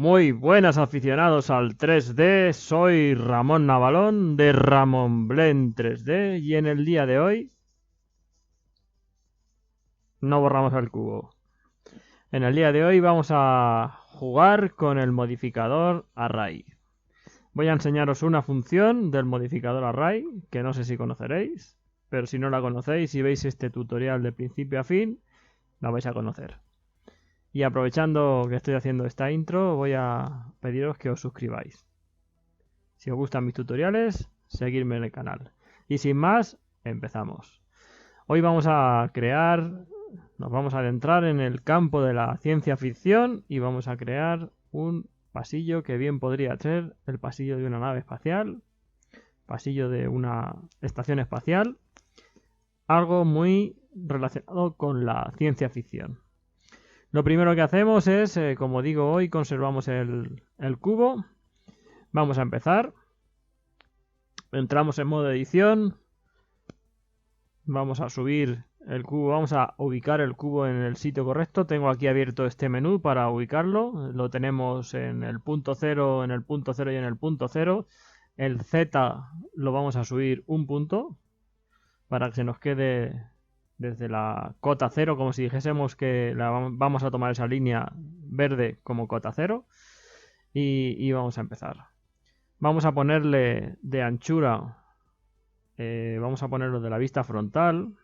Muy buenas aficionados al 3D, soy Ramón Navalón de Ramón Blend 3D y en el día de hoy no borramos el cubo. En el día de hoy vamos a jugar con el modificador Array. Voy a enseñaros una función del modificador Array que no sé si conoceréis, pero si no la conocéis y veis este tutorial de principio a fin, la vais a conocer. Y aprovechando que estoy haciendo esta intro, voy a pediros que os suscribáis. Si os gustan mis tutoriales, seguidme en el canal. Y sin más, empezamos. Hoy vamos a nos vamos a adentrar en el campo de la ciencia ficción y vamos a crear un pasillo que bien podría ser el pasillo de una nave espacial, pasillo de una estación espacial, algo muy relacionado con la ciencia ficción. Lo primero que hacemos es, como digo, hoy conservamos el cubo. Vamos a empezar. Entramos en modo edición. Vamos a subir el cubo, vamos a ubicar el cubo en el sitio correcto. Tengo aquí abierto este menú para ubicarlo. Lo tenemos en el punto 0, en el punto 0 y en el punto 0. El Z lo vamos a subir un punto para que se nos quede desde la cota 0, como si dijésemos que vamos a tomar esa línea verde como cota 0. Y vamos a empezar. Vamos a ponerle de anchura, vamos a ponerlo de la vista frontal.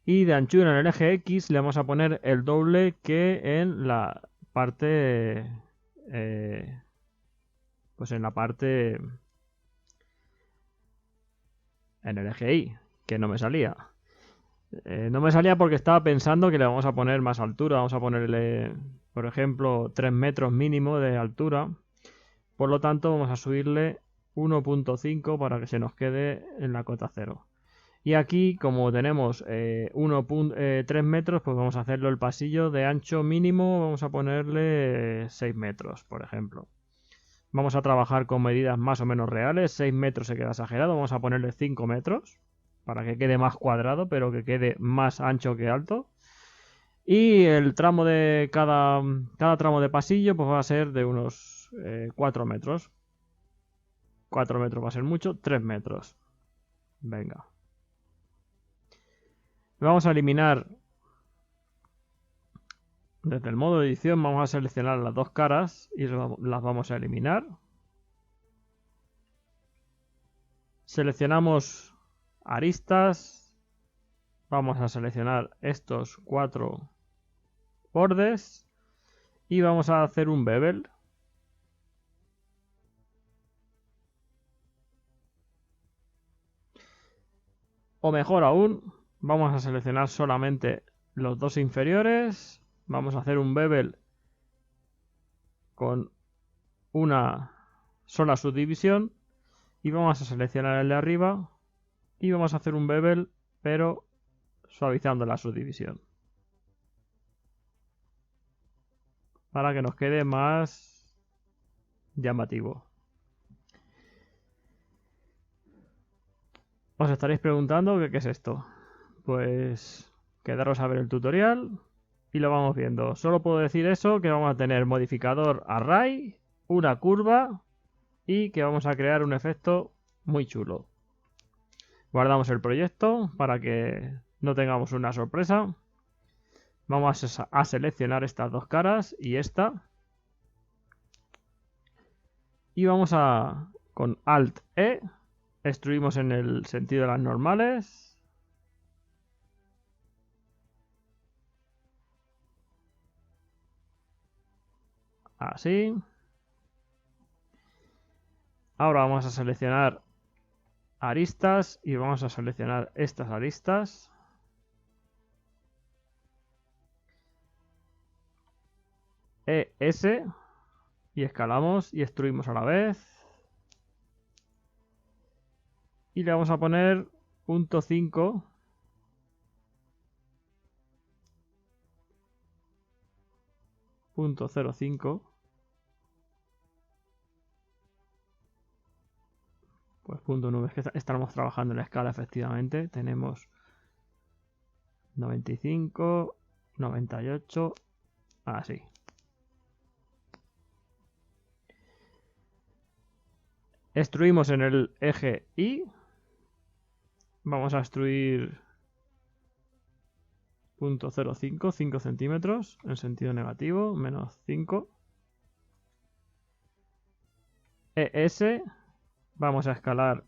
Y de anchura en el eje X le vamos a poner el doble que en la parte, pues en la parte, en el eje Y, que no me salía. No me salía porque estaba pensando que le vamos a poner más altura. Vamos a ponerle, por ejemplo, 3 metros mínimo de altura. Por lo tanto, vamos a subirle 1.5 para que se nos quede en la cota 0. Y aquí, como tenemos 3 metros, pues vamos a hacerlo el pasillo de ancho mínimo. Vamos a ponerle 6 metros, por ejemplo. Vamos a trabajar con medidas más o menos reales. 6 metros se queda exagerado. Vamos a ponerle 5 metros para que quede más cuadrado, pero que quede más ancho que alto. Y el tramo de cada tramo de pasillo pues va a ser de unos 4 metros. 4 metros va a ser mucho, 3 metros. Venga. Vamos a eliminar desde el modo de edición, vamos a seleccionar las dos caras y las vamos a eliminar. Seleccionamos aristas. Vamos a seleccionar estos 4 bordes y vamos a hacer un bevel. O mejor aún, vamos a seleccionar solamente los dos inferiores. Vamos a hacer un bevel con una sola subdivisión. Y vamos a seleccionar el de arriba. Y vamos a hacer un bevel, pero suavizando la subdivisión. Para que nos quede más llamativo. Os estaréis preguntando qué es esto. Pues quedaros a ver el tutorial y lo vamos viendo. Solo puedo decir eso, que vamos a tener modificador array, una curva y que vamos a crear un efecto muy chulo. Guardamos el proyecto para que no tengamos una sorpresa. Vamos a seleccionar estas dos caras y esta. Y vamos a, con Alt E, extruimos en el sentido de las normales. Así. Ahora vamos a seleccionar aristas y vamos a seleccionar estas aristas. ES y escalamos y extruimos a la vez. Y le vamos a poner punto 5. Punto 0,5. Pues punto 9. Es que estamos trabajando en la escala efectivamente. Tenemos 95, 98. Así. Extruimos en el eje Y. Vamos a extruir 0.05, 5 centímetros en sentido negativo, menos 5. ES, vamos a escalar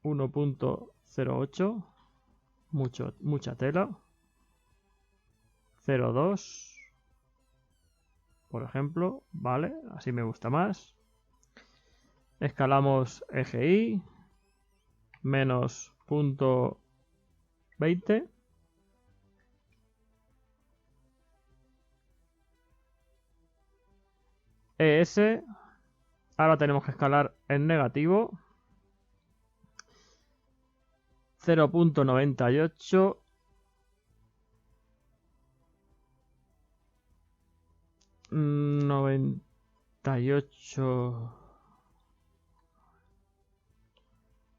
1.08, mucha tela. 0.2, por ejemplo, vale, así me gusta más. Escalamos eje Y, menos 0.20. ES, ahora tenemos que escalar en negativo. 0.98. 98.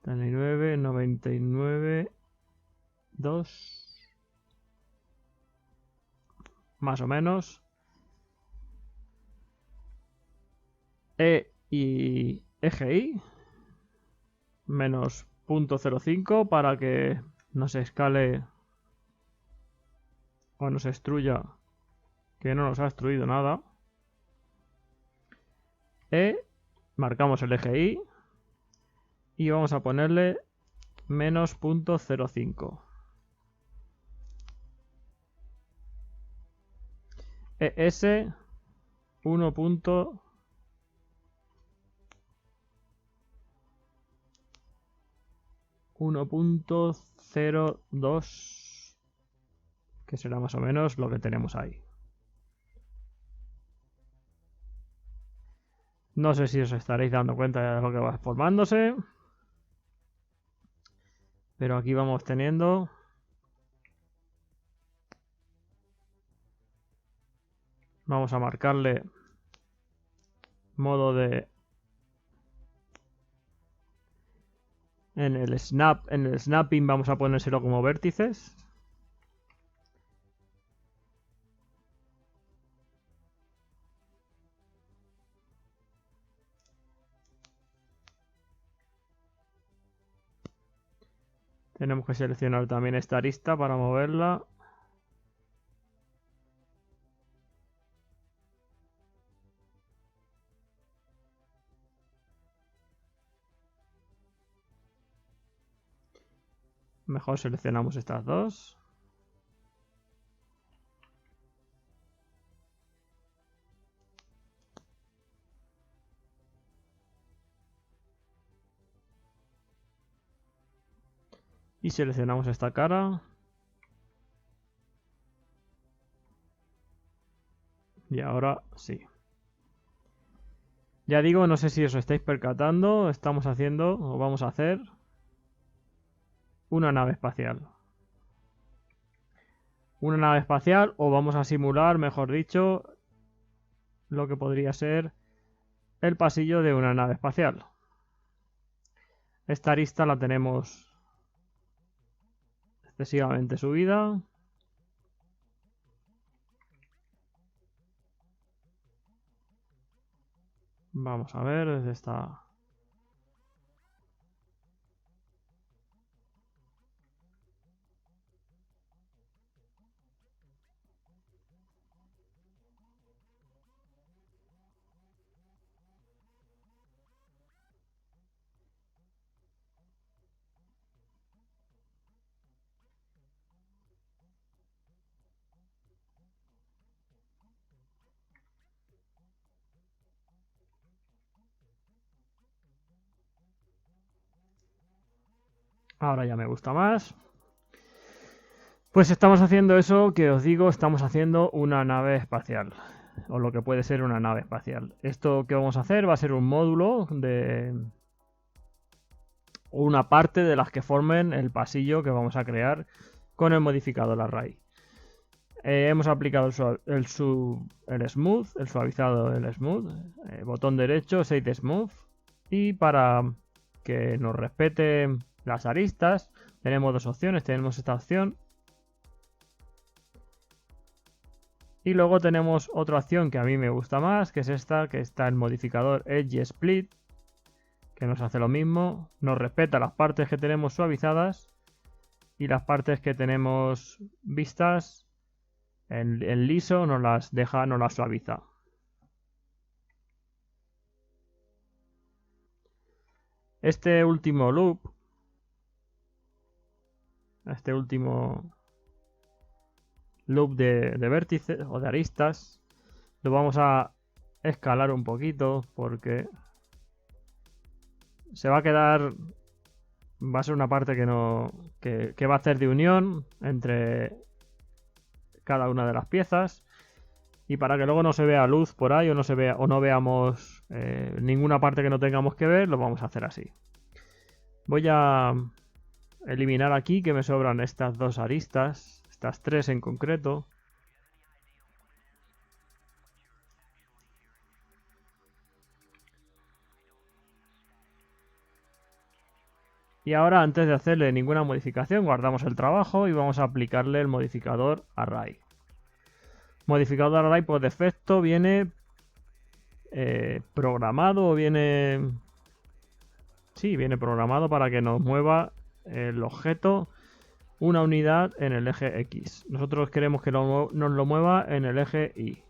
99, 99, 2, más o menos. E y eje Y, menos 0.05 para que no se escale o no se extruya, que no nos ha extruido nada. Marcamos el eje Y y vamos a ponerle menos 0.05. ES 1.02, que será más o menos lo que tenemos ahí. No sé si os estaréis dando cuenta de lo que va formándose, pero aquí vamos teniendo vamos a marcarle modo de en el snapping vamos a ponérselo como vértices. Tenemos que seleccionar también esta arista para moverla. Mejor seleccionamos estas dos. Y seleccionamos esta cara. Y ahora sí. Ya digo, no sé si os estáis percatando, estamos haciendo o vamos a hacer una nave espacial. Una nave espacial, o vamos a simular, mejor dicho, lo que podría ser el pasillo de una nave espacial. Esta arista la tenemos excesivamente subida. Vamos a ver desde esta... Ahora ya me gusta más. Pues estamos haciendo eso que os digo, estamos haciendo una nave espacial. O lo que puede ser una nave espacial. Esto que vamos a hacer va a ser un módulo de... una parte de las que formen el pasillo que vamos a crear con el modificador Array. Hemos aplicado el Smooth, el suavizado del Smooth. Botón derecho, Shade Smooth. Y para que nos respete las aristas, tenemos dos opciones. Tenemos esta opción. Y luego tenemos otra opción que a mí me gusta más, que es esta, que está el modificador Edge Split, que nos hace lo mismo. Nos respeta las partes que tenemos suavizadas y las partes que tenemos vistas en liso nos las deja, nos las suaviza. Este último loop, de vértices o de aristas, lo vamos a escalar un poquito porque se va a quedar, va a ser una parte que va a hacer de unión entre cada una de las piezas, y para que luego no se vea luz por ahí o no veamos ninguna parte que no tengamos que ver, lo vamos a hacer así. Voy a eliminar aquí que me sobran estas dos aristas, estas tres en concreto. Y ahora, antes de hacerle ninguna modificación, guardamos el trabajo y vamos a aplicarle el modificador Array. Modificador Array por defecto viene programado o viene... Sí, viene programado para que nos mueva el objeto una unidad en el eje X. Nosotros queremos que nos lo mueva en el eje Y.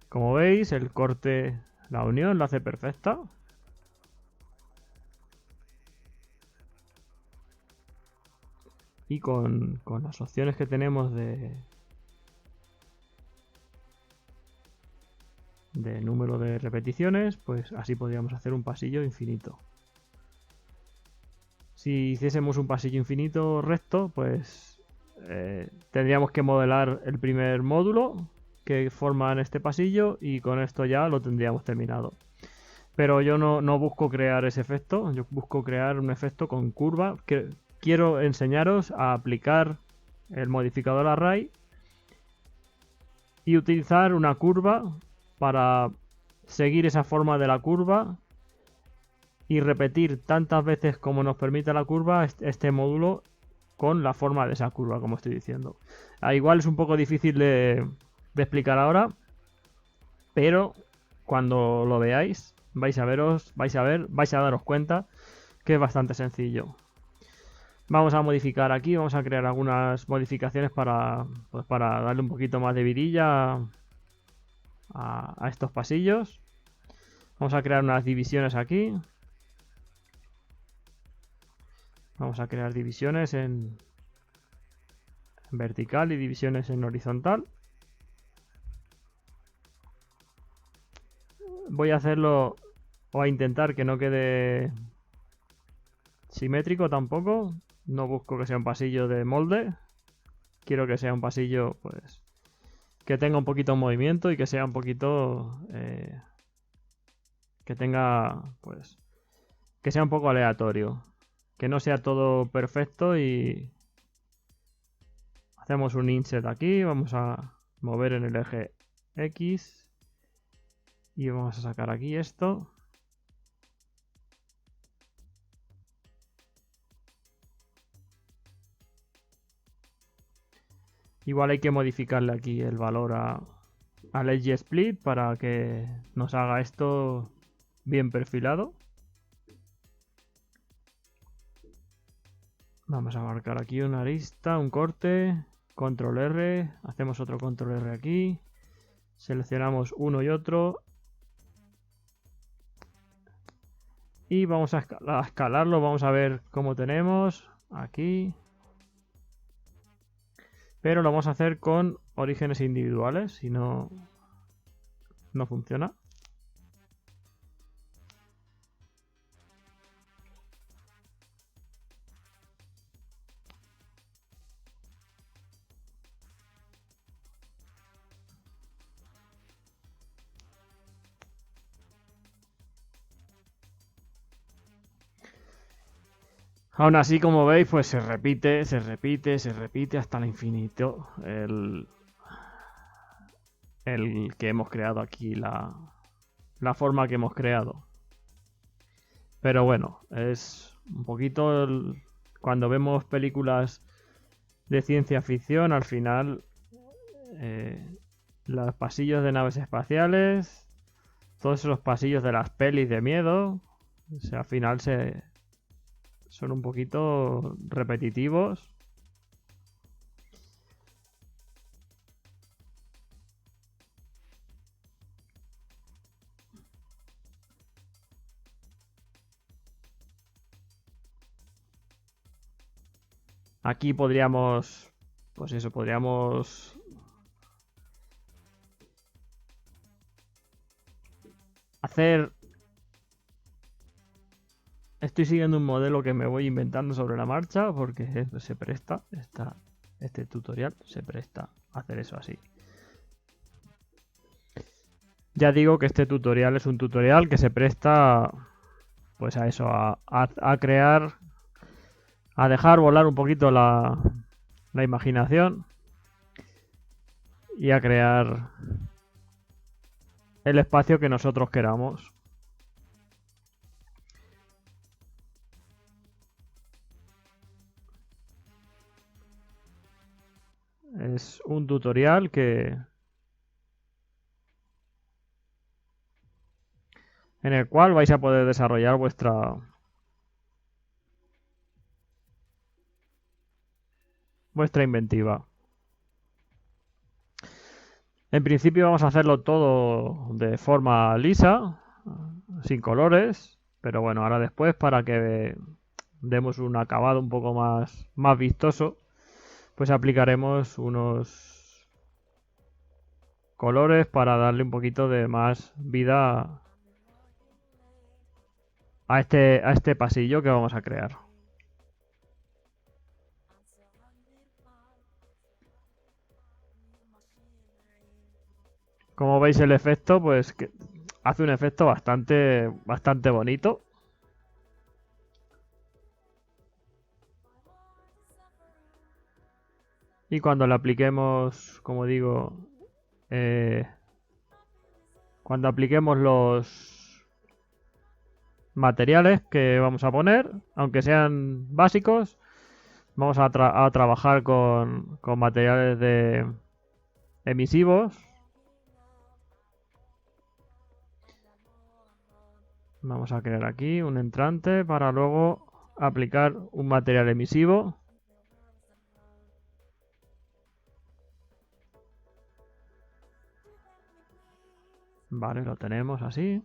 Como veis, el corte, la unión la hace perfecta. Y con las opciones que tenemos de número de repeticiones, pues así podríamos hacer un pasillo infinito. Si hiciésemos un pasillo infinito recto, pues tendríamos que modelar el primer módulo que forman este pasillo y con esto ya lo tendríamos terminado. Pero yo no busco crear ese efecto, yo busco crear un efecto con curva. Quiero enseñaros a aplicar el modificador Array y utilizar una curva para seguir esa forma de la curva y repetir tantas veces como nos permita la curva este módulo con la forma de esa curva, como estoy diciendo. Igual es un poco difícil de explicar ahora, pero cuando lo veáis vais a daros cuenta que es bastante sencillo. Vamos a modificar aquí, vamos a crear algunas modificaciones para darle un poquito más de vidilla a estos pasillos. Vamos a crear unas divisiones aquí. Vamos a crear divisiones en vertical y divisiones en horizontal. Voy a hacerlo o a intentar que no quede simétrico tampoco. No busco que sea un pasillo de molde. Quiero que sea un pasillo, pues, que tenga un poquito de movimiento y que sea un poquito... que tenga, pues, que sea un poco aleatorio. Que no sea todo perfecto y... Hacemos un inset aquí, vamos a mover en el eje X. Y vamos a sacar aquí esto. Igual hay que modificarle aquí el valor al Edge Split para que nos haga esto bien perfilado. Vamos a marcar aquí una arista, un corte, control R, hacemos otro control R aquí, seleccionamos uno y otro y vamos a escalarlo, vamos a ver cómo tenemos aquí. Pero lo vamos a hacer con orígenes individuales, si no funciona. Aún así, como veis, pues se repite hasta el infinito el que hemos creado aquí, la forma que hemos creado. Pero bueno, es un poquito... cuando vemos películas de ciencia ficción, al final los pasillos de naves espaciales todos esos pasillos de las pelis de miedo, o sea, al final son un poquito repetitivos. Aquí podríamos, pues eso, podríamos hacer... Estoy siguiendo un modelo que me voy inventando sobre la marcha porque se presta, este tutorial se presta a hacer eso así. Ya digo que este tutorial es un tutorial que se presta pues a eso, a crear, a dejar volar un poquito la imaginación y a crear el espacio que nosotros queramos. Es un tutorial en el cual vais a poder desarrollar vuestra inventiva. En principio vamos a hacerlo todo de forma lisa, sin colores, pero bueno, ahora después para que demos un acabado un poco más vistoso, pues aplicaremos unos colores para darle un poquito de más vida a este pasillo que vamos a crear. Como veis el efecto, pues que hace un efecto bastante bonito. Y cuando le apliquemos, como digo, eh, cuando apliquemos los materiales que vamos a poner, aunque sean básicos, vamos a trabajar con materiales emisivos. Vamos a crear aquí un entrante para luego aplicar un material emisivo. Vale, lo tenemos así.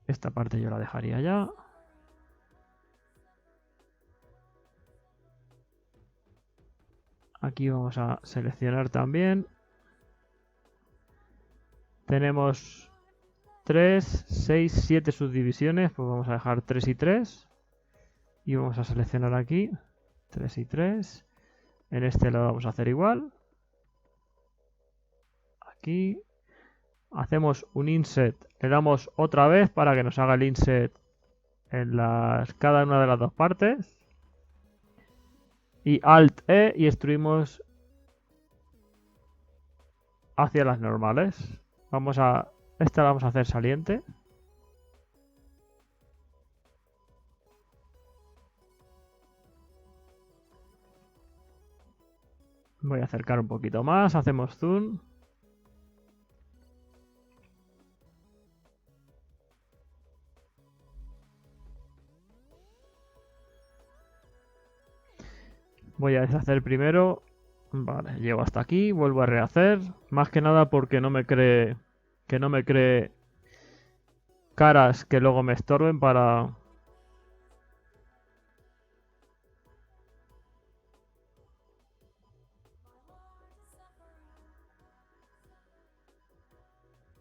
Esta parte yo la dejaría ya. Aquí vamos a seleccionar también. Tenemos 3, 6, 7 subdivisiones. Pues vamos a dejar 3 y 3. Y vamos a seleccionar aquí 3 y 3. En este lo vamos a hacer igual. Aquí hacemos un inset. Le damos otra vez para que nos haga el inset en cada una de las dos partes. Y Alt E y extruimos hacia las normales. Esta la vamos a hacer saliente. Voy a acercar un poquito más, hacemos zoom. Voy a deshacer primero. Vale, llego hasta aquí, vuelvo a rehacer. Más que nada porque que no me cree caras que luego me estorben para...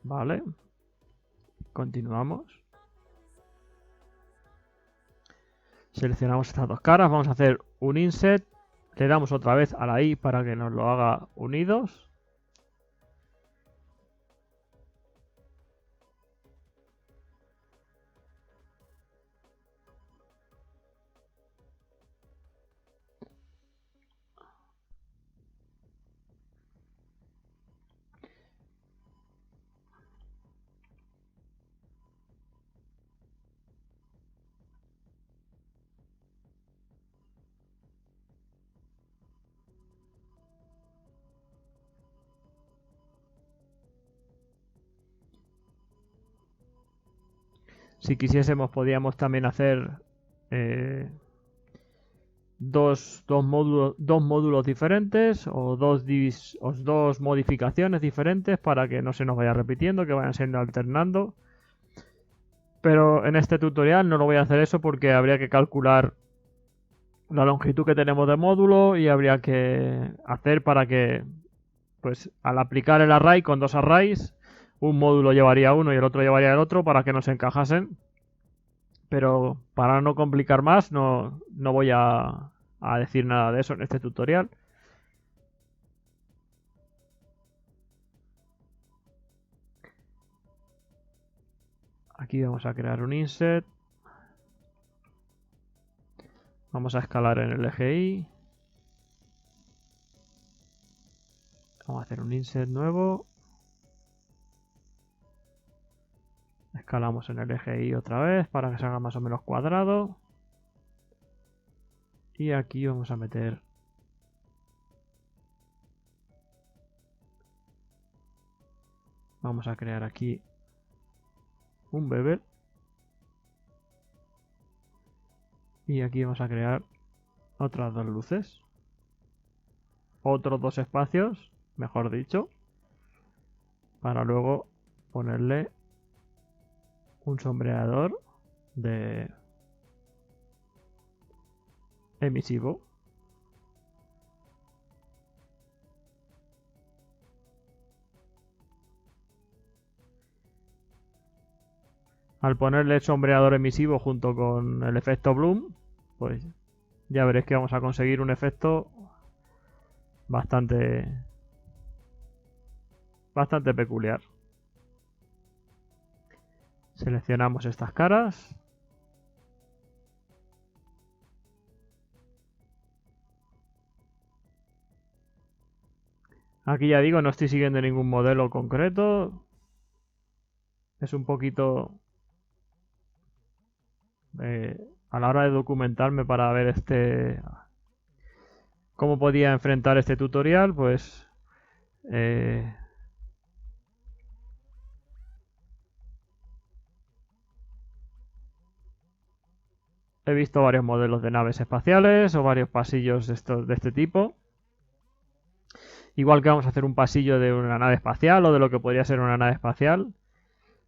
Vale. Continuamos. Seleccionamos estas dos caras, vamos a hacer un inset. Le damos otra vez a la I para que nos lo haga unidos. Si quisiésemos podríamos también hacer dos módulos diferentes o dos modificaciones diferentes para que no se nos vaya repitiendo, que vayan siendo alternando. Pero en este tutorial no lo voy a hacer eso porque habría que calcular la longitud que tenemos de módulo y habría que hacer para que, pues al aplicar el array con dos arrays, un módulo llevaría uno y el otro llevaría el otro para que no se encajasen. Pero para no complicar más, no voy a decir nada de eso en este tutorial. Aquí vamos a crear un inset. Vamos a escalar en el eje Y. Vamos a hacer un inset nuevo. Escalamos en el eje Y otra vez para que se haga más o menos cuadrado. Y aquí vamos a meter vamos a crear aquí un bevel. Y aquí vamos a crear otras dos luces. Otros dos espacios, mejor dicho. Para luego ponerle un sombreador de emisivo. Al ponerle el sombreador emisivo junto con el efecto Bloom, pues ya veréis que vamos a conseguir un efecto bastante peculiar. Seleccionamos estas caras. Aquí ya digo, no estoy siguiendo ningún modelo concreto. Es un poquito a la hora de documentarme para ver cómo podía enfrentar este tutorial, pues he visto varios modelos de naves espaciales o varios pasillos de este tipo. Igual que vamos a hacer un pasillo de una nave espacial o de lo que podría ser una nave espacial,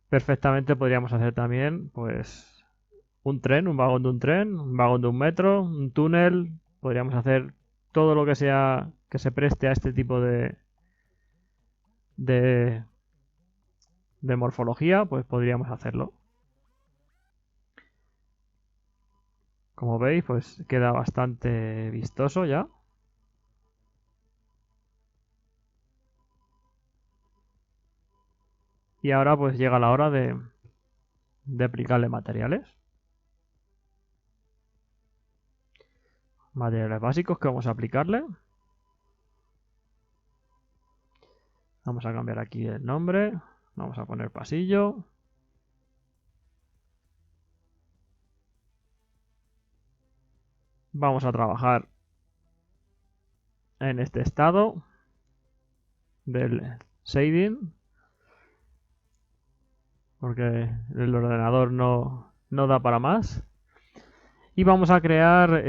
perfectamente podríamos hacer también, pues, un tren, un vagón de un tren, un vagón de un metro, un túnel. Podríamos hacer todo lo que sea que se preste a este tipo de, de morfología, pues podríamos hacerlo. Como veis, pues queda bastante vistoso ya. Y ahora pues llega la hora de aplicarle materiales. Materiales básicos que vamos a aplicarle. Vamos a cambiar aquí el nombre. Vamos a poner pasillo. Vamos a trabajar en este estado del shading, porque el ordenador no da para más. Y vamos a crear,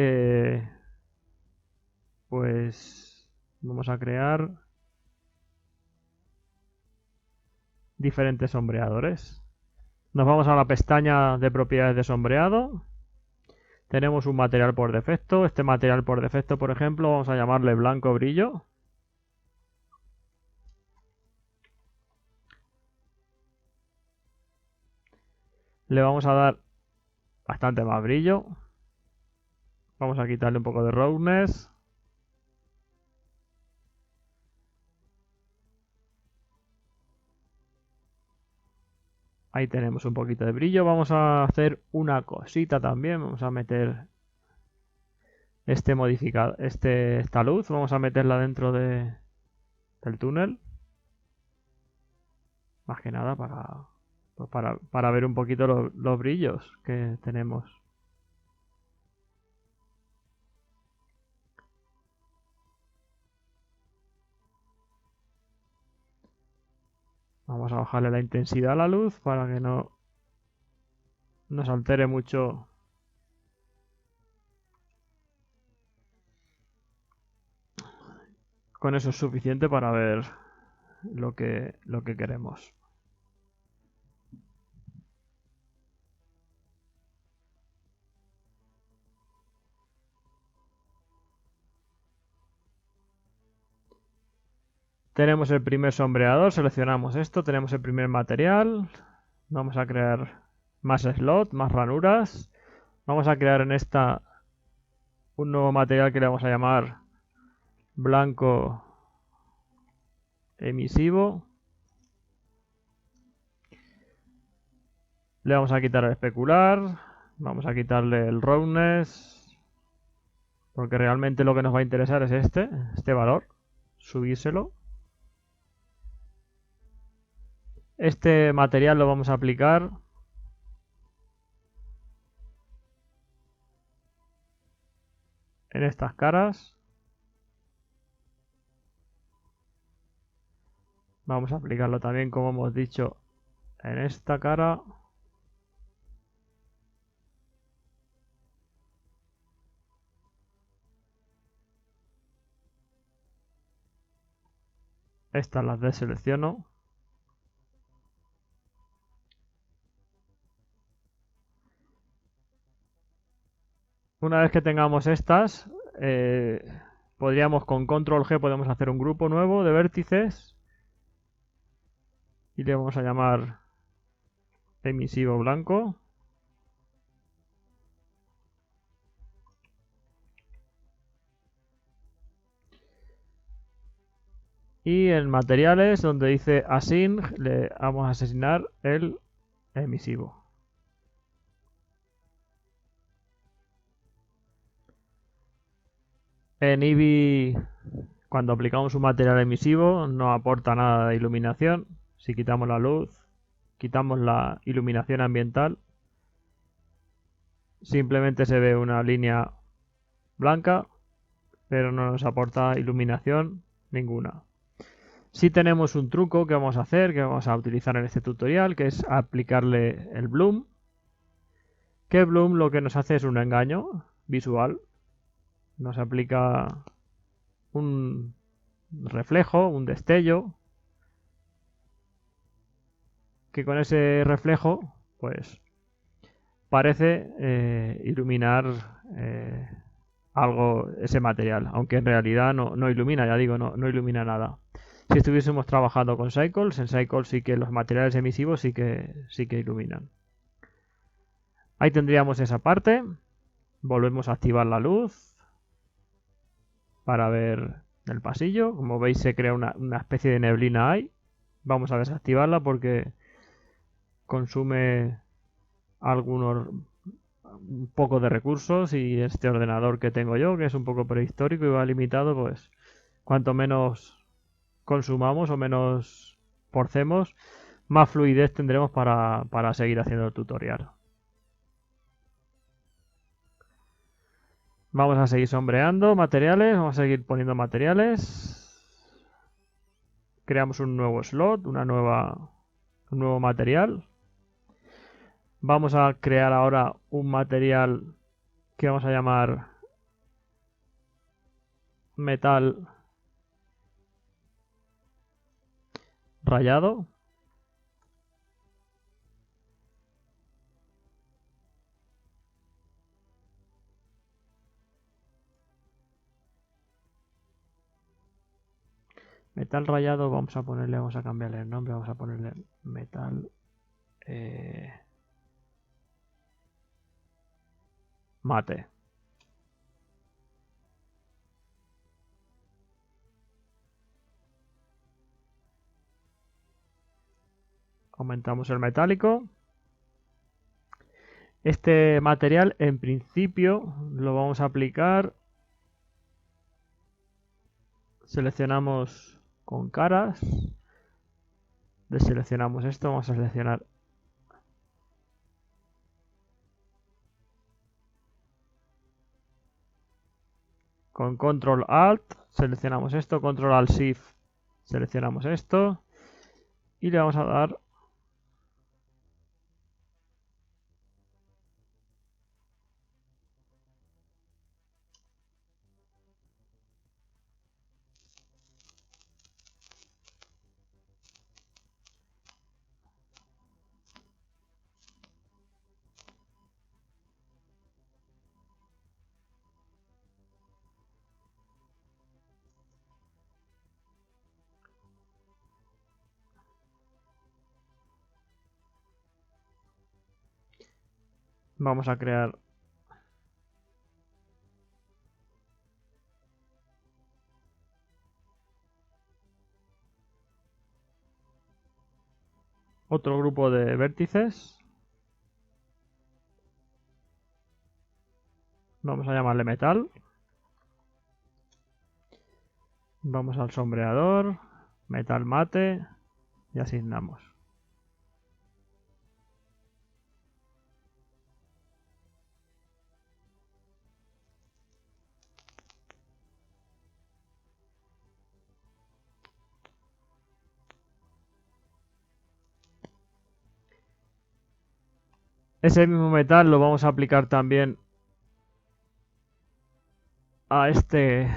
pues vamos a crear diferentes sombreadores. Nos vamos a la pestaña de propiedades de sombreado. Tenemos un material por defecto. Este material por defecto, por ejemplo, vamos a llamarle blanco brillo. Le vamos a dar bastante más brillo. Vamos a quitarle un poco de roughness. Ahí tenemos un poquito de brillo. Vamos a hacer una cosita también. Vamos a meter esta luz. Vamos a meterla dentro del túnel. Más que nada para ver un poquito los brillos que tenemos. Vamos a bajarle la intensidad a la luz para que no nos altere mucho. Con eso es suficiente para ver lo que queremos. Tenemos el primer sombreador, seleccionamos esto, tenemos el primer material. Vamos a crear más slot, más ranuras. Vamos a crear en esta un nuevo material que le vamos a llamar blanco emisivo. Le vamos a quitar el especular. Vamos a quitarle el roughness. Porque realmente lo que nos va a interesar es este valor. Subírselo. Este material lo vamos a aplicar en estas caras. Vamos a aplicarlo también, como hemos dicho, en esta cara. Estas las deselecciono. Una vez que tengamos estas, podríamos con control G podemos hacer un grupo nuevo de vértices y le vamos a llamar emisivo blanco. Y en materiales, donde dice assign, le vamos a asignar el emisivo. En Eevee, cuando aplicamos un material emisivo, no aporta nada de iluminación. Si quitamos la luz, quitamos la iluminación ambiental, simplemente se ve una línea blanca, pero no nos aporta iluminación ninguna. Sí tenemos un truco que vamos a hacer, que vamos a utilizar en este tutorial, que es aplicarle el bloom. Que bloom lo que nos hace es un engaño visual. Nos aplica un reflejo, un destello, que con ese reflejo pues parece iluminar algo, ese material, aunque en realidad no ilumina, ya digo, no ilumina nada. Si estuviésemos trabajando con Cycles, en Cycles sí que los materiales emisivos sí que iluminan. Ahí tendríamos esa parte. Volvemos a activar la luz para ver el pasillo. Como veis se crea una especie de neblina ahí. Vamos a desactivarla porque consume un poco de recursos, y este ordenador que tengo yo, que es un poco prehistórico y va limitado, pues cuanto menos consumamos o menos porcemos, más fluidez tendremos para seguir haciendo el tutorial. Vamos a seguir sombreando materiales, vamos a seguir poniendo materiales. Creamos un nuevo slot, un nuevo material. Vamos a crear ahora un material que vamos a llamar metal rayado. Metal rayado, vamos a cambiarle el nombre, vamos a ponerle metal mate. Aumentamos el metálico. Este material en principio lo vamos a aplicar. Seleccionamos con caras. Deseleccionamos esto, vamos a seleccionar con control alt, seleccionamos esto, control alt shift, seleccionamos esto y le vamos a dar Vamos a crear otro grupo de vértices. Vamos a llamarle metal. Vamos al sombreador, metal mate y asignamos. Ese mismo metal lo vamos a aplicar también a este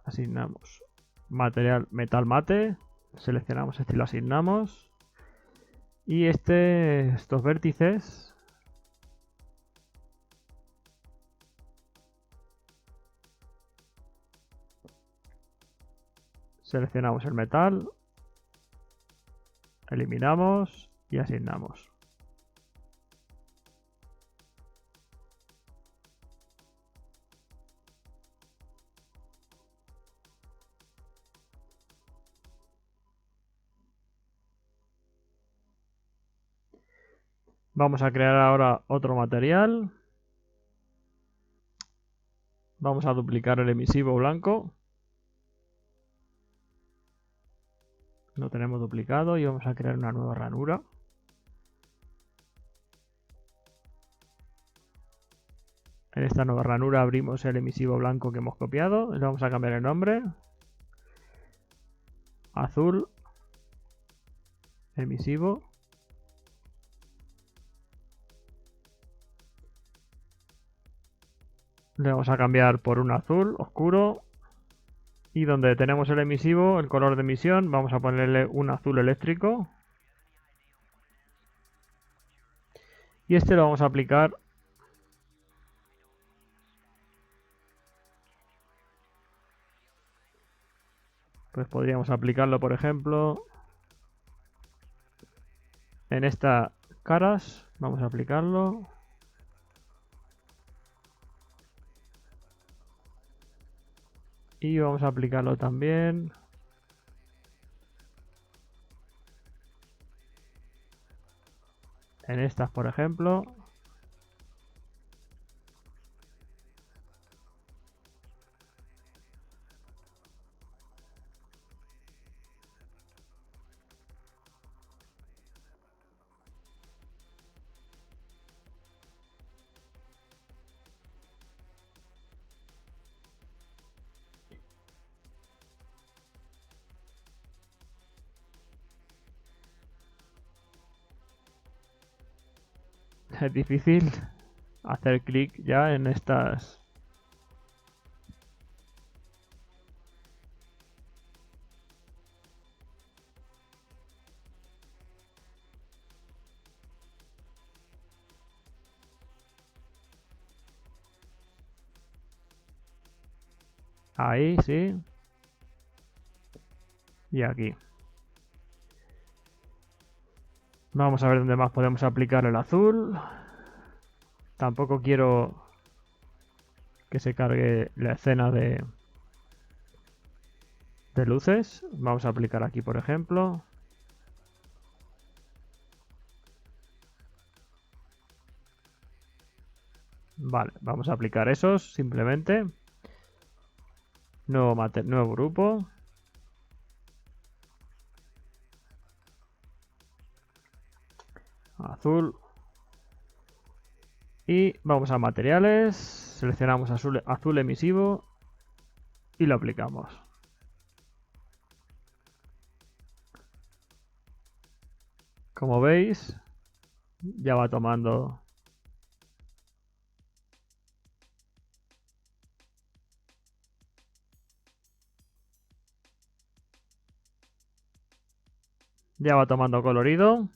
asignamos material metal mate, seleccionamos este y lo asignamos. Y estos vértices seleccionamos el metal, eliminamos y asignamos. Vamos a crear ahora otro material. Vamos a duplicar el emisivo blanco. Lo tenemos duplicado y vamos a crear una nueva ranura. En esta nueva ranura abrimos el emisivo blanco que hemos copiado. Le vamos a cambiar el nombre. Azul. Emisivo. Le vamos a cambiar por un azul oscuro. Y donde tenemos el emisivo, el color de emisión, vamos a ponerle un azul eléctrico. Y este lo vamos a aplicar pues podríamos aplicarlo, por ejemplo, en estas caras. Vamos a aplicarlo. Y vamos a aplicarlo también en estas, por ejemplo. Es difícil hacer clic ya en estas. Ahí, sí. Y aquí. Vamos a ver dónde más podemos aplicar el azul. Tampoco quiero que se cargue la escena de luces. Vamos a aplicar aquí, por ejemplo. Vale, vamos a aplicar esos simplemente. Nuevo grupo. Azul. Y vamos a materiales. Seleccionamos azul emisivo. Y lo aplicamos. Como veis, Ya va tomando. Ya va tomando colorido.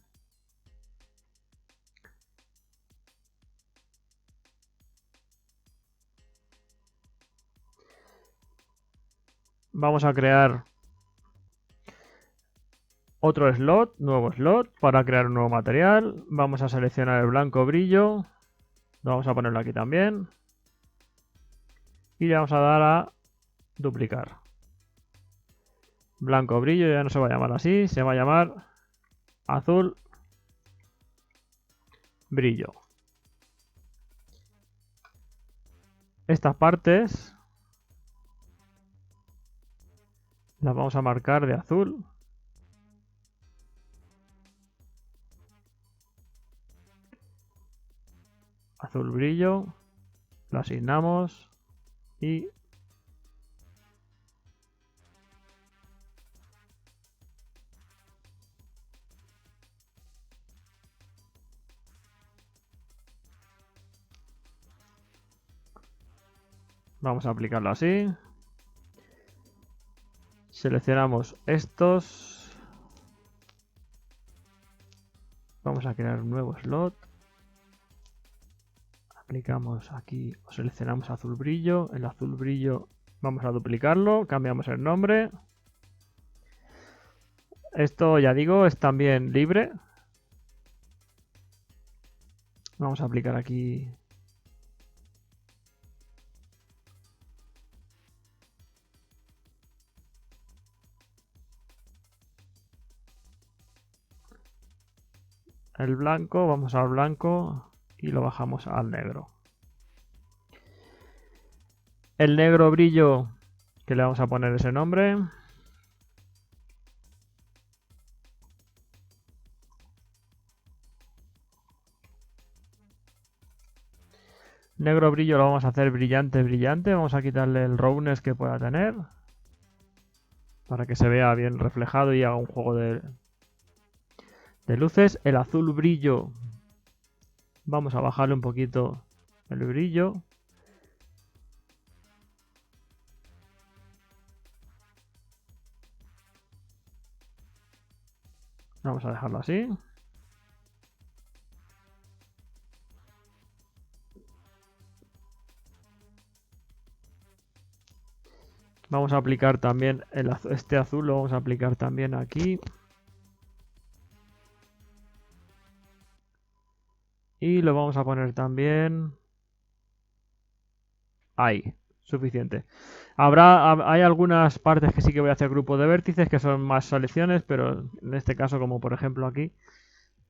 Vamos a crear otro slot, nuevo slot, para crear un nuevo material. Vamos a seleccionar el blanco brillo. Vamos a ponerlo aquí también. Y le vamos a dar a duplicar. Blanco brillo ya no se va a llamar así, se va a llamar azul brillo. Estas partes las vamos a marcar de azul. Azul brillo. Lo asignamos y vamos a aplicarlo así. Seleccionamos estos. Vamos a crear un nuevo slot. Aplicamos aquí, seleccionamos azul brillo. El azul brillo vamos a duplicarlo. Cambiamos el nombre. Esto, ya digo, es también libre. Vamos a aplicar aquí. El blanco, vamos al blanco y lo bajamos al negro. El negro brillo, que le vamos a poner ese nombre. Negro brillo lo vamos a hacer brillante, brillante. Vamos a quitarle el roughness que pueda tener, para que se vea bien reflejado y haga un juego de luces. El azul brillo, vamos a bajarle un poquito el brillo. Vamos a dejarlo así. Vamos a aplicar también este azul, lo vamos a aplicar también aquí. Y lo vamos a poner también ahí. Suficiente. Hay algunas partes que sí que voy a hacer grupo de vértices, que son más selecciones, pero en este caso, como por ejemplo aquí,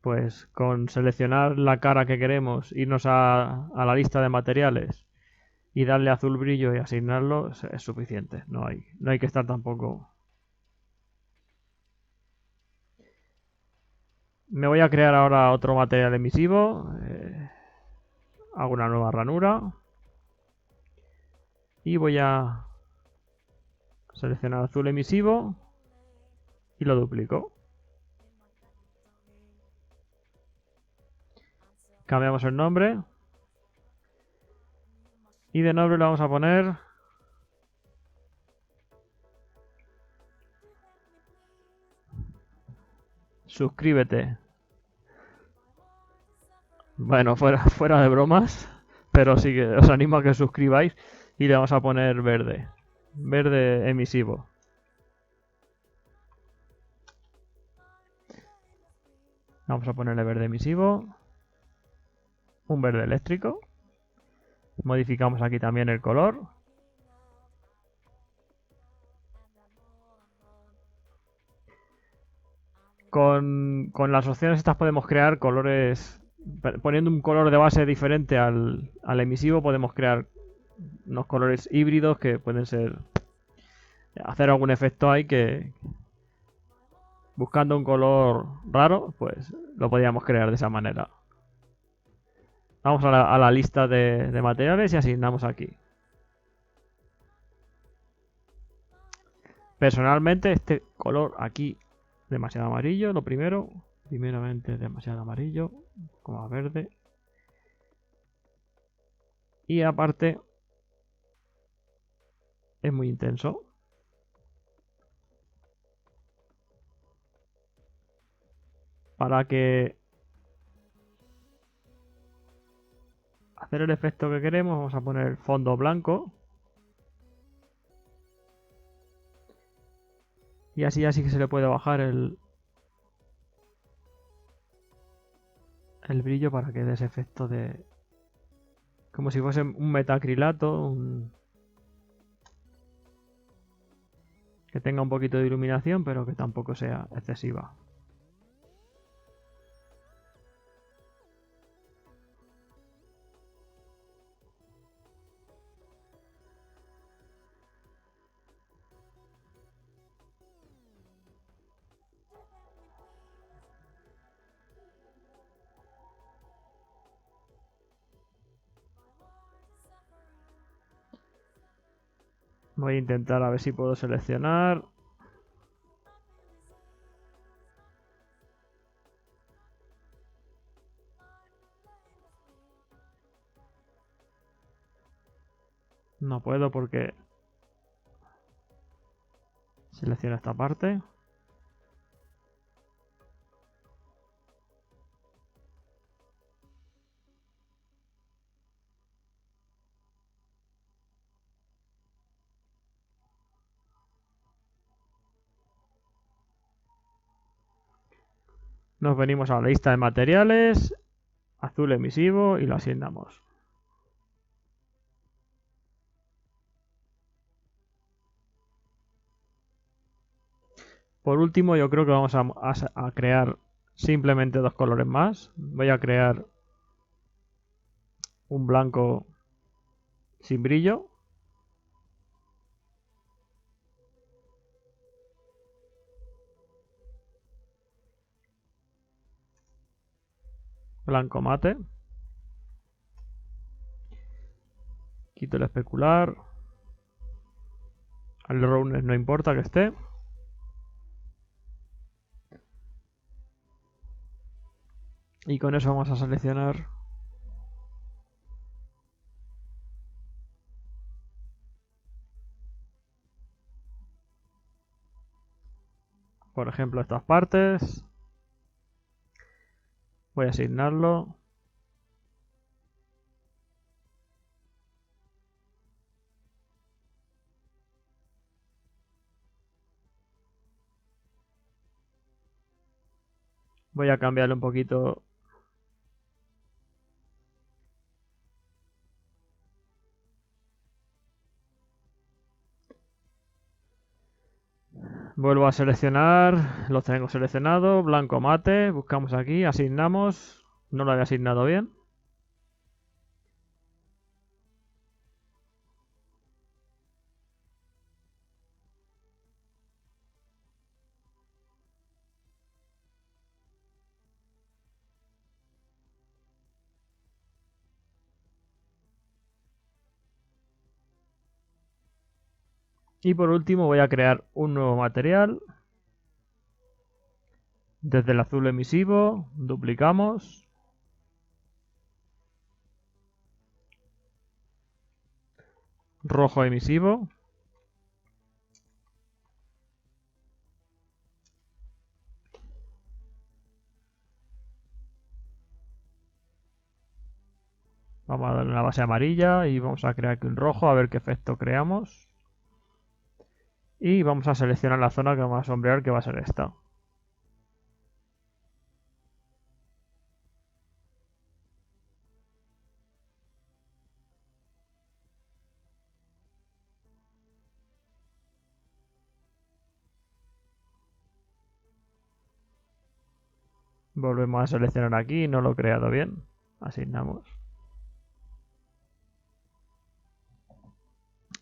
pues con seleccionar la cara que queremos, irnos a la lista de materiales y darle azul brillo y asignarlo, es suficiente. No hay que estar tampoco. Me voy a crear ahora otro material emisivo. Hago una nueva ranura. Y voy a seleccionar azul emisivo y lo duplico. Cambiamos el nombre. Y de nombre le vamos a poner suscríbete. Bueno, fuera de bromas, pero sí que os animo a que os suscribáis y le vamos a poner verde. Verde emisivo. Vamos a ponerle verde emisivo. Un verde eléctrico. Modificamos aquí también el color. Con las opciones estas podemos crear colores. Poniendo un color de base diferente al emisivo podemos crear unos colores híbridos que pueden ser... Hacer algún efecto ahí que... Buscando un color raro, pues lo podríamos crear de esa manera. Vamos a la lista de materiales y asignamos aquí. Personalmente este color aquí, demasiado amarillo, lo primero. Primeramente demasiado amarillo, como a verde. Y aparte es muy intenso. Para que hacer el efecto que queremos, vamos a poner el fondo blanco. Y así ya sí que se le puede bajar el brillo para que dé ese efecto de... como si fuese un metacrilato, que tenga un poquito de iluminación, pero que tampoco sea excesiva. Voy a intentar a ver si puedo seleccionar. No puedo porque selecciono esta parte. Nos venimos a la lista de materiales, azul emisivo y lo asignamos. Por último, yo creo que vamos a crear simplemente dos colores más. Voy a crear un blanco sin brillo. Blanco mate. Quito el especular. Al roughness no importa que esté. Y con eso vamos a seleccionar por ejemplo estas partes. Voy a asignarlo. Voy a cambiarle un poquito. Vuelvo a seleccionar. Los tengo seleccionado. Blanco mate. Buscamos aquí. Asignamos. No lo había asignado bien. Y por último voy a crear un nuevo material. Desde el azul emisivo, duplicamos. Rojo emisivo. Vamos a darle una base amarilla y vamos a crear aquí un rojo a ver qué efecto creamos. Y vamos a seleccionar la zona que vamos a sombrear, que va a ser esta. Volvemos a seleccionar aquí, no lo he creado bien. Asignamos.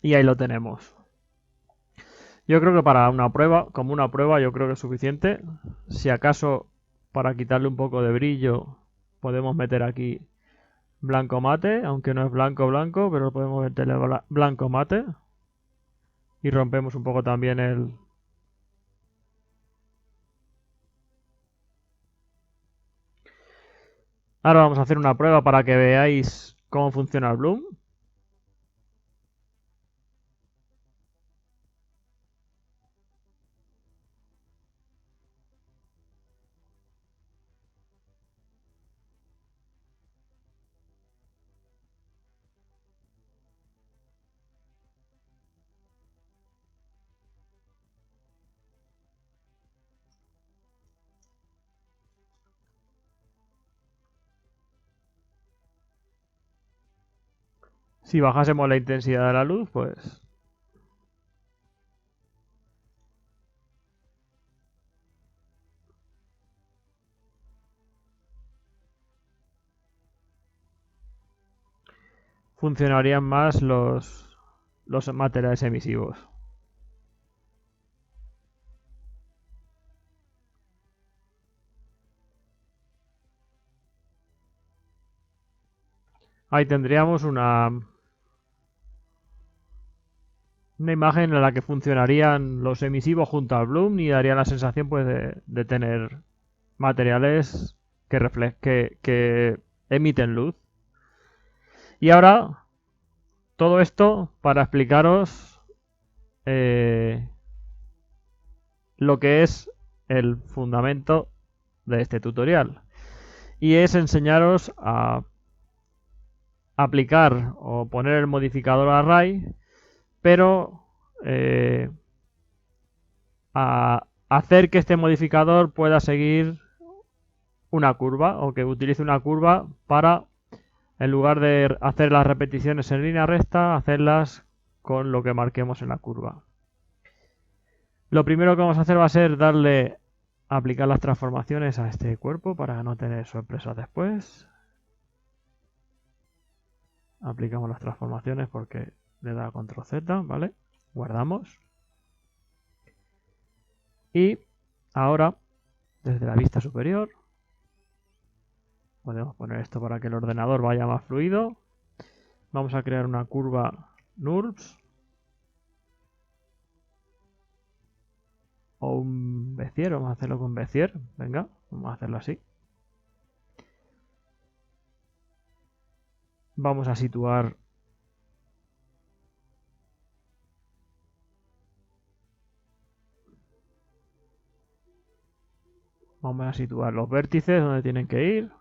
Y ahí lo tenemos. Yo creo que para una prueba, como una prueba, yo creo que es suficiente. Si acaso para quitarle un poco de brillo podemos meter aquí blanco mate, aunque no es blanco blanco, pero podemos meterle blanco mate. Y rompemos un poco también Ahora vamos a hacer una prueba para que veáis cómo funciona el Bloom. Si bajásemos la intensidad de la luz, pues funcionarían más los materiales emisivos. Ahí tendríamos una imagen en la que funcionarían los emisivos junto al Bloom y daría la sensación pues de tener materiales que emiten luz. Y ahora todo esto para explicaros lo que es el fundamento de este tutorial. Y es enseñaros a aplicar o poner el modificador array, pero a hacer que este modificador pueda seguir una curva o que utilice una curva para, en lugar de hacer las repeticiones en línea recta, hacerlas con lo que marquemos en la curva. Lo primero que vamos a hacer va a ser darle a aplicar las transformaciones a este cuerpo para no tener sorpresas después. Aplicamos las transformaciones porque le da control Z, ¿vale? Guardamos. Y ahora, desde la vista superior, podemos poner esto para que el ordenador vaya más fluido. Vamos a crear una curva NURBS o un Bézier, vamos a hacerlo con Bézier. Venga, vamos a hacerlo así. Vamos a situar los vértices donde tienen que ir.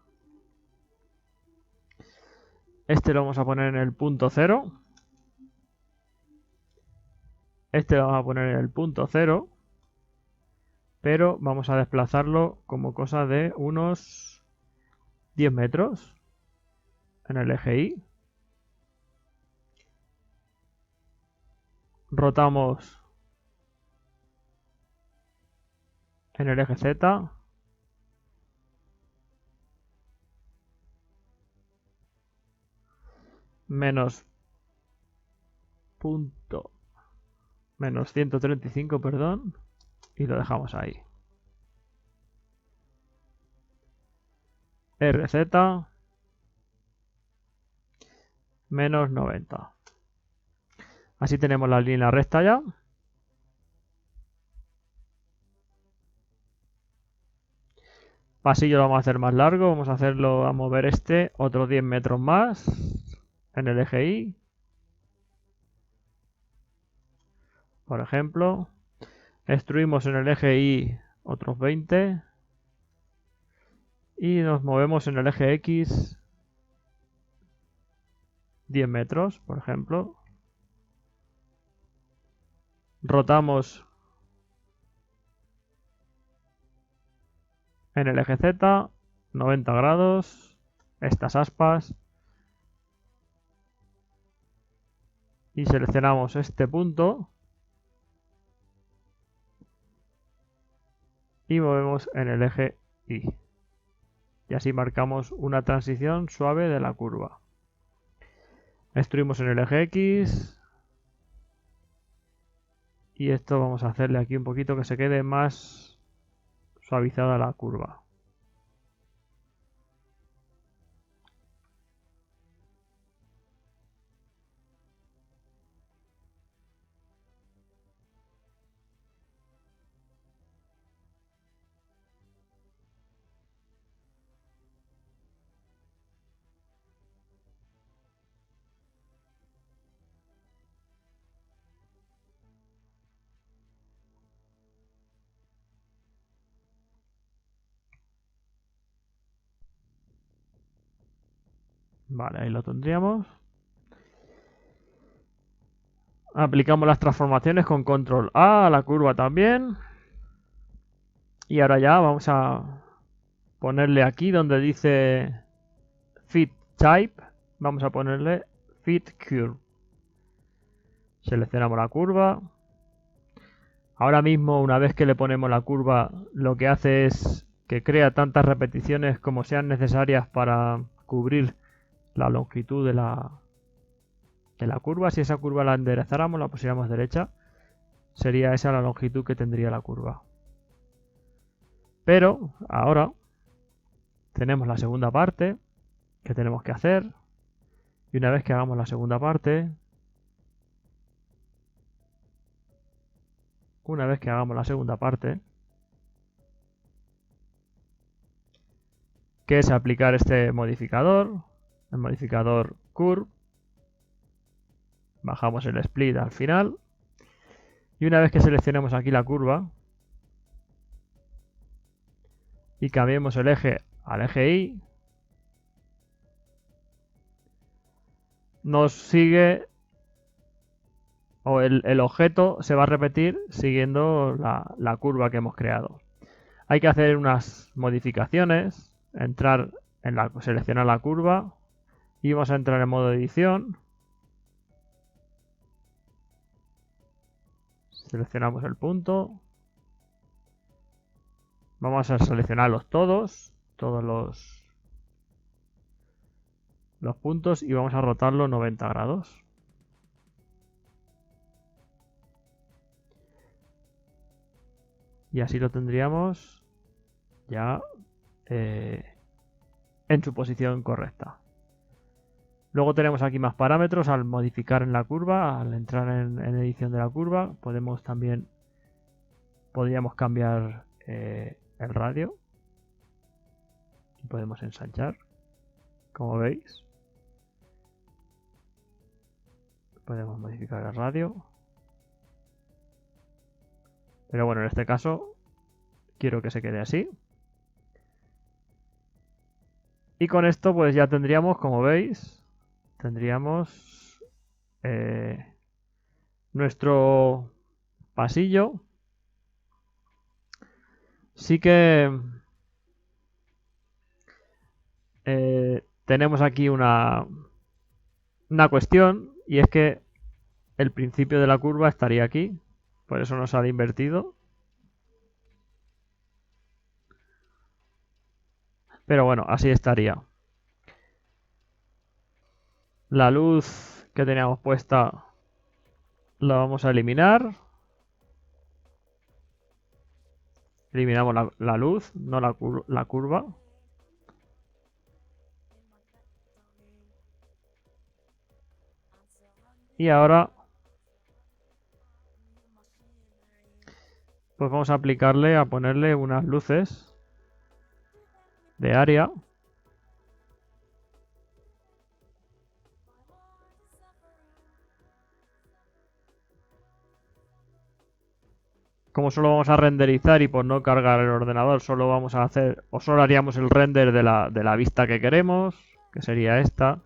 Este lo vamos a poner en el punto 0. Este lo vamos a poner en el punto 0. Pero vamos a desplazarlo como cosa de unos 10 metros en el eje Y. Rotamos en el eje Z. Menos 135, perdón. Y lo dejamos ahí. RZ menos 90. Así tenemos la línea recta ya. Pasillo lo vamos a hacer más largo. Vamos a hacerlo, a mover este otros 10 metros más en el eje Y. Por ejemplo, extruimos en el eje Y otros 20. Y nos movemos en el eje X 10 metros, por ejemplo. Rotamos en el eje Z 90 grados, estas aspas. Y seleccionamos este punto. Y movemos en el eje Y. Y así marcamos una transición suave de la curva. Extruimos en el eje X. Y esto vamos a hacerle aquí un poquito que se quede más suavizada la curva. Vale, ahí lo tendríamos. Aplicamos las transformaciones con control A a la curva también. Y ahora ya vamos a ponerle aquí donde dice Fit Type. Vamos a ponerle Fit Curve. Seleccionamos la curva. Ahora mismo, una vez que le ponemos la curva, lo que hace es que crea tantas repeticiones como sean necesarias para cubrir la longitud de la curva. Si esa curva la enderezáramos, la pusiéramos derecha, sería esa la longitud que tendría la curva. Pero ahora tenemos la segunda parte que tenemos que hacer. Y una vez que hagamos la segunda parte, que es aplicar este modificador, el modificador Curve, bajamos el split al final. Y una vez que seleccionemos aquí la curva y cambiemos el eje al eje Y, nos sigue, o el objeto se va a repetir siguiendo la curva que hemos creado. Hay que hacer unas modificaciones, seleccionar la curva y vamos a entrar en modo edición. Seleccionamos el punto. Vamos a seleccionarlos todos los puntos y vamos a rotarlo 90 grados. Y así lo tendríamos ya en su posición correcta. Luego tenemos aquí más parámetros al modificar en la curva, al entrar en edición de la curva. Podríamos cambiar el radio y podemos ensanchar, como veis. Podemos modificar el radio. Pero bueno, en este caso quiero que se quede así. Y con esto pues ya tendríamos, como veis, nuestro pasillo. Sí que tenemos aquí una cuestión, y es que el principio de la curva estaría aquí, por eso nos sale invertido. Pero bueno, así estaría. La luz que teníamos puesta la vamos a eliminar. Eliminamos la luz, no la curva. Y ahora pues vamos a ponerle unas luces de área. Como solo vamos a renderizar y por no cargar el ordenador, solo haríamos el render de la vista que queremos, que sería esta.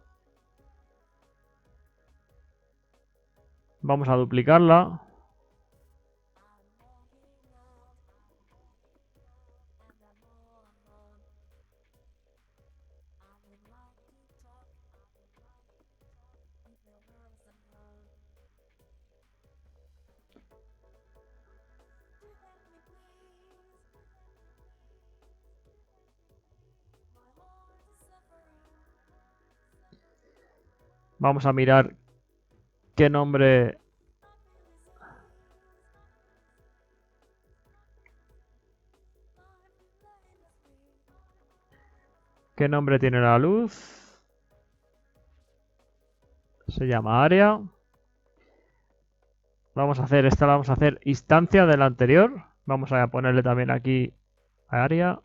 Vamos a duplicarla. Vamos a mirar qué nombre tiene la luz. Se llama área. Vamos a hacer instancia de la anterior. Vamos a ponerle también aquí área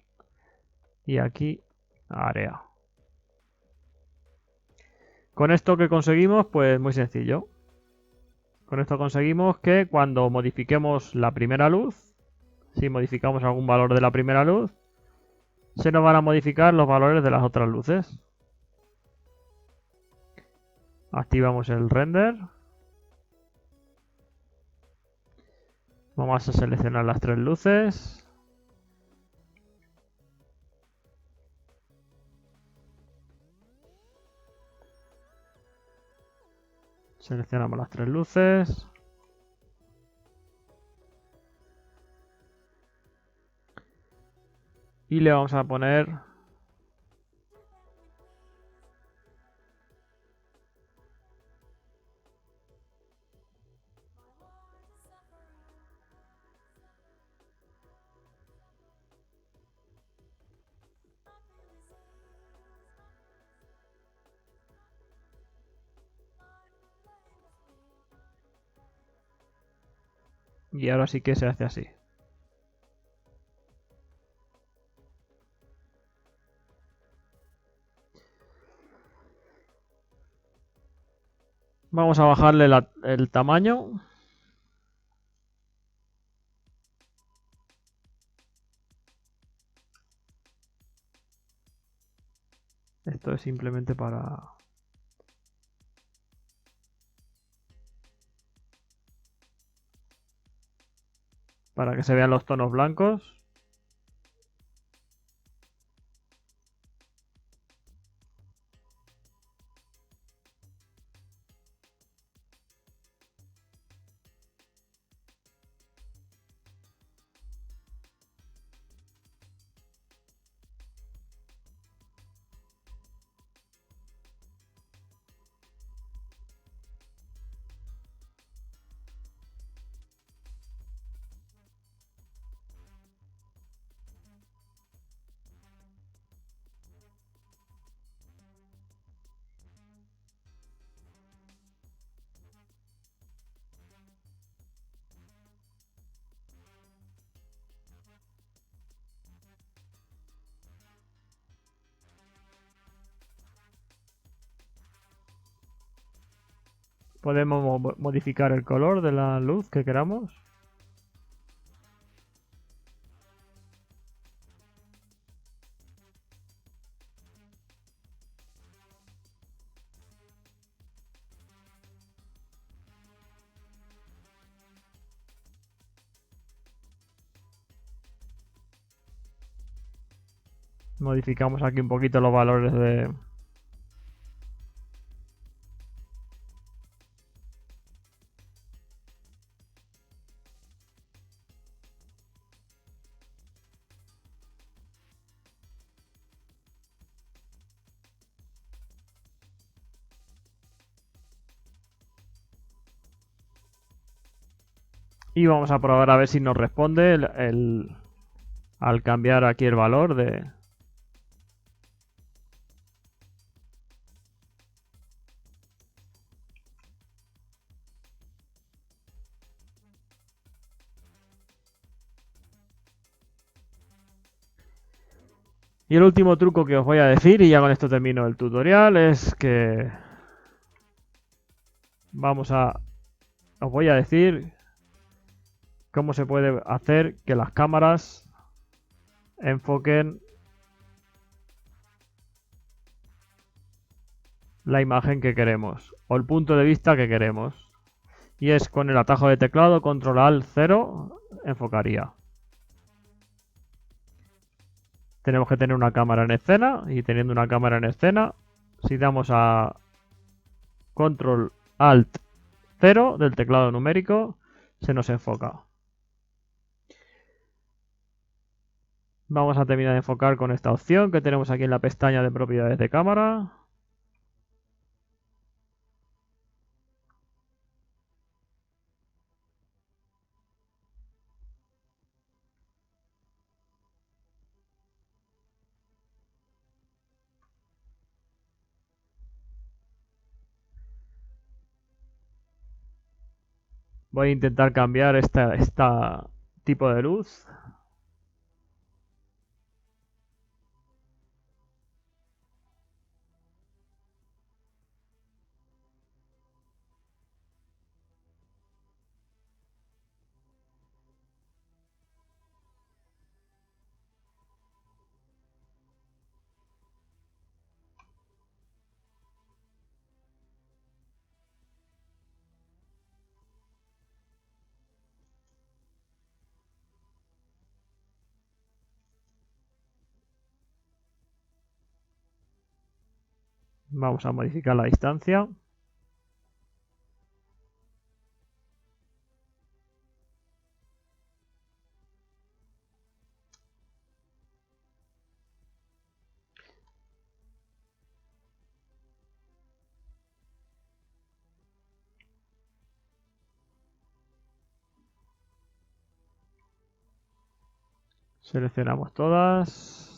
y aquí área. Con esto que conseguimos, pues muy sencillo. Con esto conseguimos que cuando modifiquemos la primera luz, si modificamos algún valor de la primera luz, se nos van a modificar los valores de las otras luces. Activamos el render. Vamos a seleccionar las tres luces. Seleccionamos las tres luces. Y le vamos a poner y ahora sí que se hace así. Vamos a bajarle el tamaño. Esto es simplemente para que se vean los tonos blancos. Podemos modificar el color de la luz que queramos. Modificamos aquí un poquito los valores de... Y vamos a probar a ver si nos responde al cambiar aquí el valor de... Y el último truco que os voy a decir, y ya con esto termino el tutorial, es que os voy a decir cómo se puede hacer que las cámaras enfoquen la imagen que queremos o el punto de vista que queremos. Y es con el atajo de teclado Control Alt 0 enfocaría. Tenemos que tener una cámara en escena y teniendo una cámara en escena, si damos a Control Alt 0 del teclado numérico, se nos enfoca. Vamos a terminar de enfocar con esta opción que tenemos aquí en la pestaña de propiedades de cámara. Voy a intentar cambiar esta tipo de luz. Vamos a modificar la distancia. Seleccionamos todas.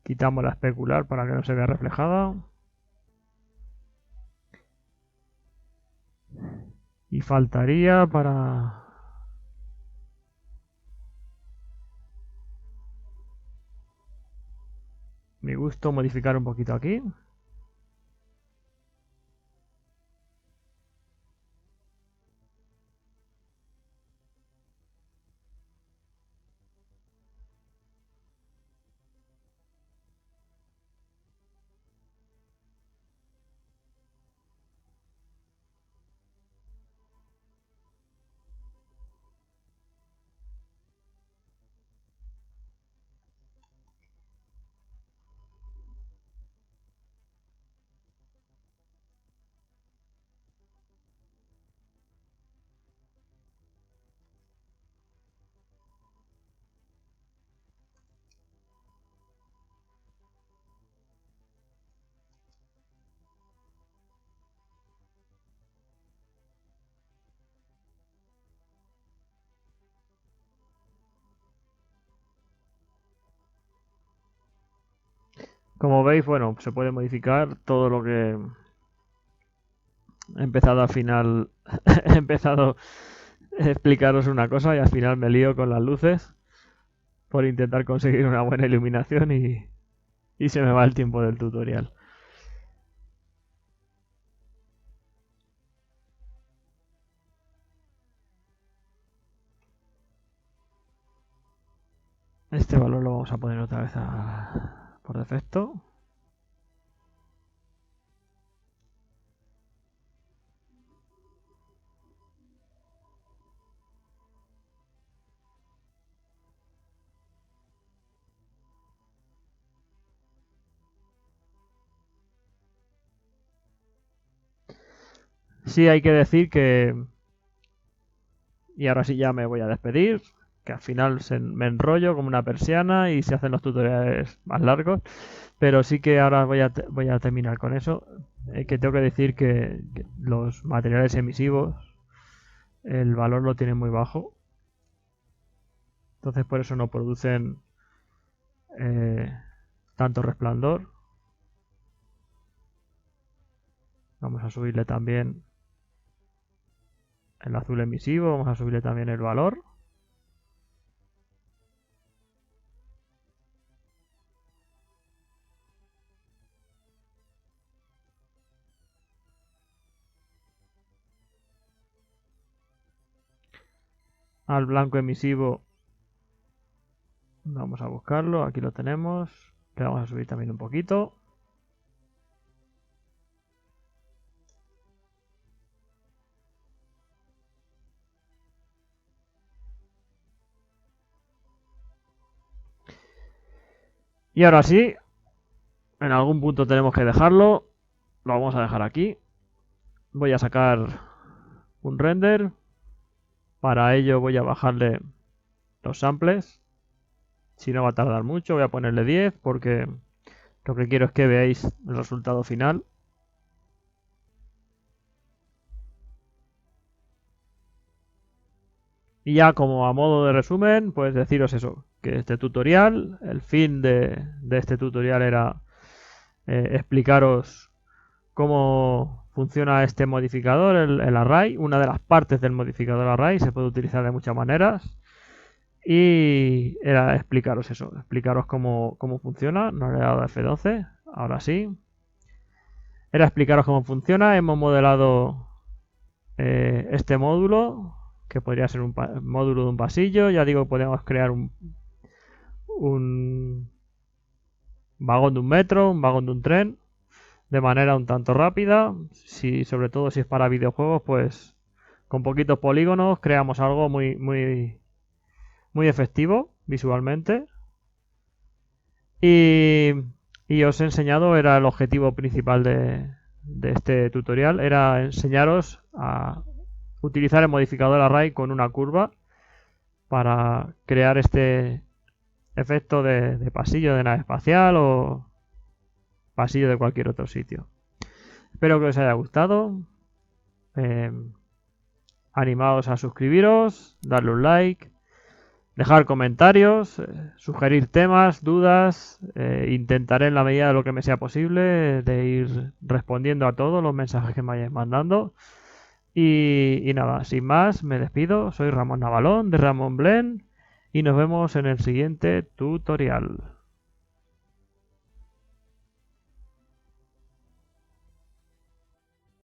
Quitamos la especular para que no se vea reflejada. Y faltaría para... mi gusto modificar un poquito aquí. Como veis, bueno, se puede modificar todo lo que he empezado al final. He empezado a explicaros una cosa y al final me lío con las luces por intentar conseguir una buena iluminación y se me va el tiempo del tutorial. Este valor lo vamos a poner otra vez por defecto. Sí, hay que decir que... y ahora sí ya me voy a despedir, que al final me enrollo como una persiana y se hacen los tutoriales más largos. Pero sí que ahora voy a terminar con eso. Que tengo que decir que los materiales emisivos, el valor lo tienen muy bajo. Entonces por eso no producen tanto resplandor. Vamos a subirle también el azul emisivo, vamos a subirle también el valor. Al blanco emisivo vamos a buscarlo, aquí lo tenemos. Le vamos a subir también un poquito. Y ahora sí, en algún punto tenemos que dejarlo. Lo vamos a dejar aquí. Voy a sacar un render. Para ello voy a bajarle los samples. Si no va a tardar mucho, voy a ponerle 10 porque lo que quiero es que veáis el resultado final. Y ya como a modo de resumen, pues deciros eso, que este tutorial, el fin de este tutorial era explicaros cómo funciona este modificador, el array, una de las partes del modificador array, se puede utilizar de muchas maneras. Y era explicaros eso, explicaros cómo funciona. No le he dado F12, ahora sí. Era explicaros cómo funciona. Hemos modelado este módulo, que podría ser un módulo de un pasillo. Ya digo, podemos crear un vagón de un metro, un vagón de un tren, de manera un tanto rápida. Sobre todo si es para videojuegos, pues con poquitos polígonos creamos algo muy efectivo visualmente. Y os he enseñado, era el objetivo principal de este tutorial, era enseñaros a utilizar el modificador array con una curva para crear este efecto de pasillo de nave espacial o pasillo de cualquier otro sitio. Espero que os haya gustado. Animaos a suscribiros, darle un like, dejar comentarios, sugerir temas, dudas. Intentaré en la medida de lo que me sea posible de ir respondiendo a todos los mensajes que me vayáis mandando. Y nada, sin más, me despido. Soy Ramón Navalón de Ramón Blend y nos vemos en el siguiente tutorial.